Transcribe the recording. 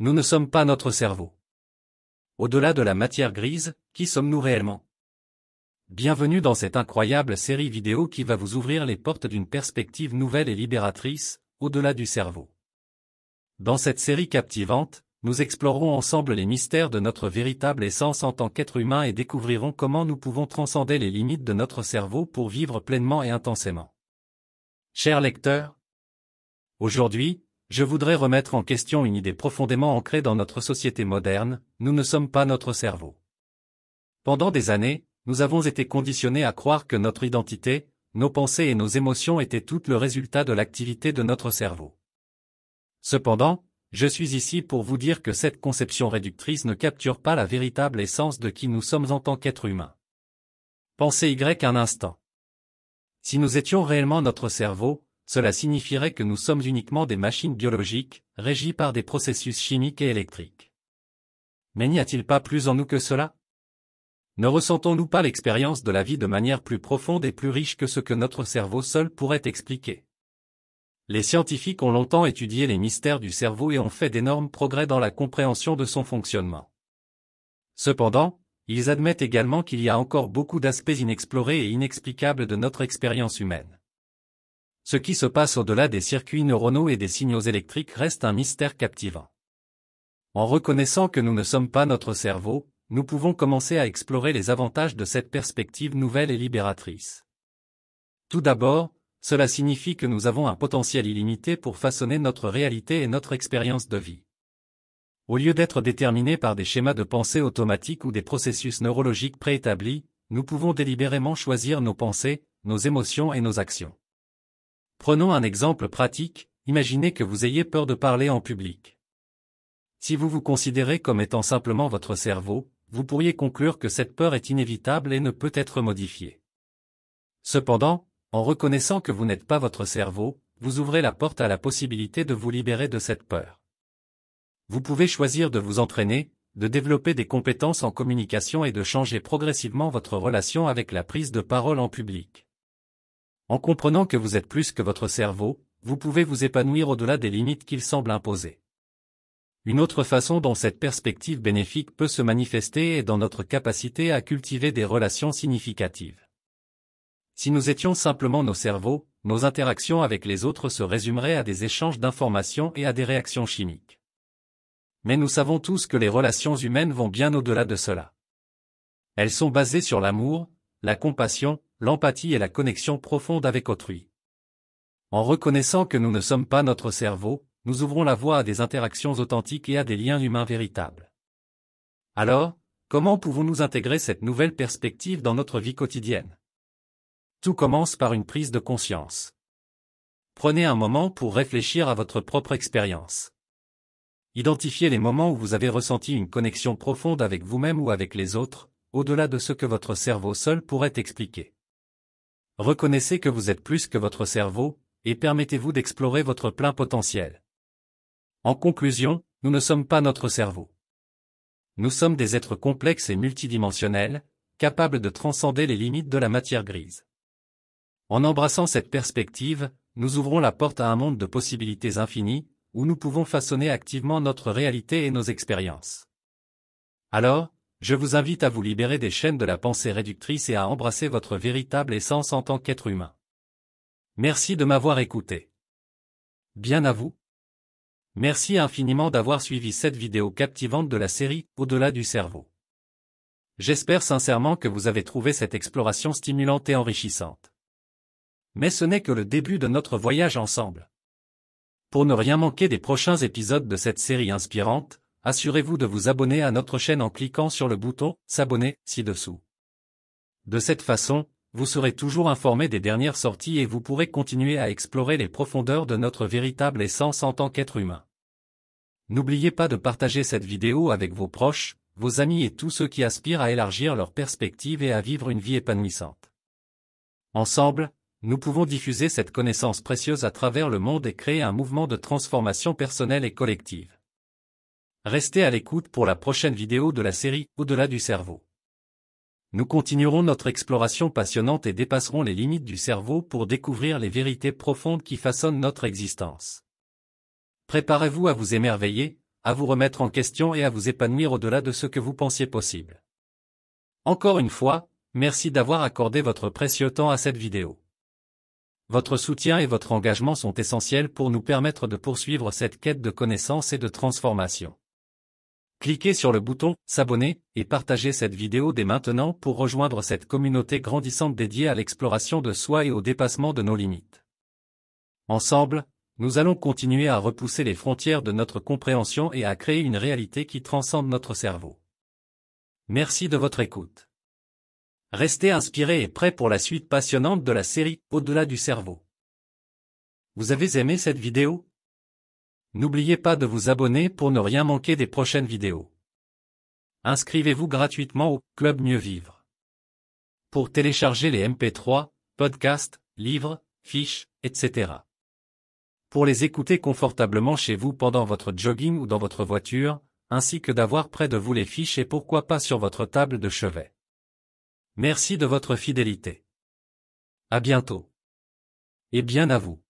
Nous ne sommes pas notre cerveau. Au-delà de la matière grise, qui sommes-nous réellement? Bienvenue dans cette incroyable série vidéo qui va vous ouvrir les portes d'une perspective nouvelle et libératrice, au-delà du cerveau. Dans cette série captivante, nous explorerons ensemble les mystères de notre véritable essence en tant qu'être humain et découvrirons comment nous pouvons transcender les limites de notre cerveau pour vivre pleinement et intensément. Chers lecteurs, aujourd'hui, je voudrais remettre en question une idée profondément ancrée dans notre société moderne: nous ne sommes pas notre cerveau. Pendant des années, nous avons été conditionnés à croire que notre identité, nos pensées et nos émotions étaient toutes le résultat de l'activité de notre cerveau. Cependant, je suis ici pour vous dire que cette conception réductrice ne capture pas la véritable essence de qui nous sommes en tant qu'êtres humains. Pensez un instant. Si nous étions réellement notre cerveau, cela signifierait que nous sommes uniquement des machines biologiques, régies par des processus chimiques et électriques. Mais n'y a-t-il pas plus en nous que cela? Ne ressentons-nous pas l'expérience de la vie de manière plus profonde et plus riche que ce que notre cerveau seul pourrait expliquer? Les scientifiques ont longtemps étudié les mystères du cerveau et ont fait d'énormes progrès dans la compréhension de son fonctionnement. Cependant, ils admettent également qu'il y a encore beaucoup d'aspects inexplorés et inexplicables de notre expérience humaine. Ce qui se passe au-delà des circuits neuronaux et des signaux électriques reste un mystère captivant. En reconnaissant que nous ne sommes pas notre cerveau, nous pouvons commencer à explorer les avantages de cette perspective nouvelle et libératrice. Tout d'abord, cela signifie que nous avons un potentiel illimité pour façonner notre réalité et notre expérience de vie. Au lieu d'être déterminés par des schémas de pensée automatiques ou des processus neurologiques préétablis, nous pouvons délibérément choisir nos pensées, nos émotions et nos actions. Prenons un exemple pratique: imaginez que vous ayez peur de parler en public. Si vous vous considérez comme étant simplement votre cerveau, vous pourriez conclure que cette peur est inévitable et ne peut être modifiée. Cependant, en reconnaissant que vous n'êtes pas votre cerveau, vous ouvrez la porte à la possibilité de vous libérer de cette peur. Vous pouvez choisir de vous entraîner, de développer des compétences en communication et de changer progressivement votre relation avec la prise de parole en public. En comprenant que vous êtes plus que votre cerveau, vous pouvez vous épanouir au-delà des limites qu'il semble imposer. Une autre façon dont cette perspective bénéfique peut se manifester est dans notre capacité à cultiver des relations significatives. Si nous étions simplement nos cerveaux, nos interactions avec les autres se résumeraient à des échanges d'informations et à des réactions chimiques. Mais nous savons tous que les relations humaines vont bien au-delà de cela. Elles sont basées sur l'amour, la compassion, l'empathie et la connexion profonde avec autrui. En reconnaissant que nous ne sommes pas notre cerveau, nous ouvrons la voie à des interactions authentiques et à des liens humains véritables. Alors, comment pouvons-nous intégrer cette nouvelle perspective dans notre vie quotidienne? Tout commence par une prise de conscience. Prenez un moment pour réfléchir à votre propre expérience. Identifiez les moments où vous avez ressenti une connexion profonde avec vous-même ou avec les autres, au-delà de ce que votre cerveau seul pourrait expliquer. Reconnaissez que vous êtes plus que votre cerveau, et permettez-vous d'explorer votre plein potentiel. En conclusion, nous ne sommes pas notre cerveau. Nous sommes des êtres complexes et multidimensionnels, capables de transcender les limites de la matière grise. En embrassant cette perspective, nous ouvrons la porte à un monde de possibilités infinies, où nous pouvons façonner activement notre réalité et nos expériences. Alors, je vous invite à vous libérer des chaînes de la pensée réductrice et à embrasser votre véritable essence en tant qu'être humain. Merci de m'avoir écouté. Bien à vous. Merci infiniment d'avoir suivi cette vidéo captivante de la série « Au-delà du cerveau ». J'espère sincèrement que vous avez trouvé cette exploration stimulante et enrichissante. Mais ce n'est que le début de notre voyage ensemble. Pour ne rien manquer des prochains épisodes de cette série inspirante, assurez-vous de vous abonner à notre chaîne en cliquant sur le bouton « S'abonner » ci-dessous. De cette façon, vous serez toujours informé des dernières sorties et vous pourrez continuer à explorer les profondeurs de notre véritable essence en tant qu'être humain. N'oubliez pas de partager cette vidéo avec vos proches, vos amis et tous ceux qui aspirent à élargir leurs perspectives et à vivre une vie épanouissante. Ensemble, nous pouvons diffuser cette connaissance précieuse à travers le monde et créer un mouvement de transformation personnelle et collective. Restez à l'écoute pour la prochaine vidéo de la série « Au-delà du cerveau ». Nous continuerons notre exploration passionnante et dépasserons les limites du cerveau pour découvrir les vérités profondes qui façonnent notre existence. Préparez-vous à vous émerveiller, à vous remettre en question et à vous épanouir au-delà de ce que vous pensiez possible. Encore une fois, merci d'avoir accordé votre précieux temps à cette vidéo. Votre soutien et votre engagement sont essentiels pour nous permettre de poursuivre cette quête de connaissances et de transformation. Cliquez sur le bouton « S'abonner » et partagez cette vidéo dès maintenant pour rejoindre cette communauté grandissante dédiée à l'exploration de soi et au dépassement de nos limites. Ensemble, nous allons continuer à repousser les frontières de notre compréhension et à créer une réalité qui transcende notre cerveau. Merci de votre écoute. Restez inspirés et prêts pour la suite passionnante de la série « Au-delà du cerveau ». Vous avez aimé cette vidéo? N'oubliez pas de vous abonner pour ne rien manquer des prochaines vidéos. Inscrivez-vous gratuitement au Club Mieux Vivre. Pour télécharger les MP3, podcasts, livres, fiches, etc. Pour les écouter confortablement chez vous pendant votre jogging ou dans votre voiture, ainsi que d'avoir près de vous les fiches et pourquoi pas sur votre table de chevet. Merci de votre fidélité. À bientôt. Et bien à vous.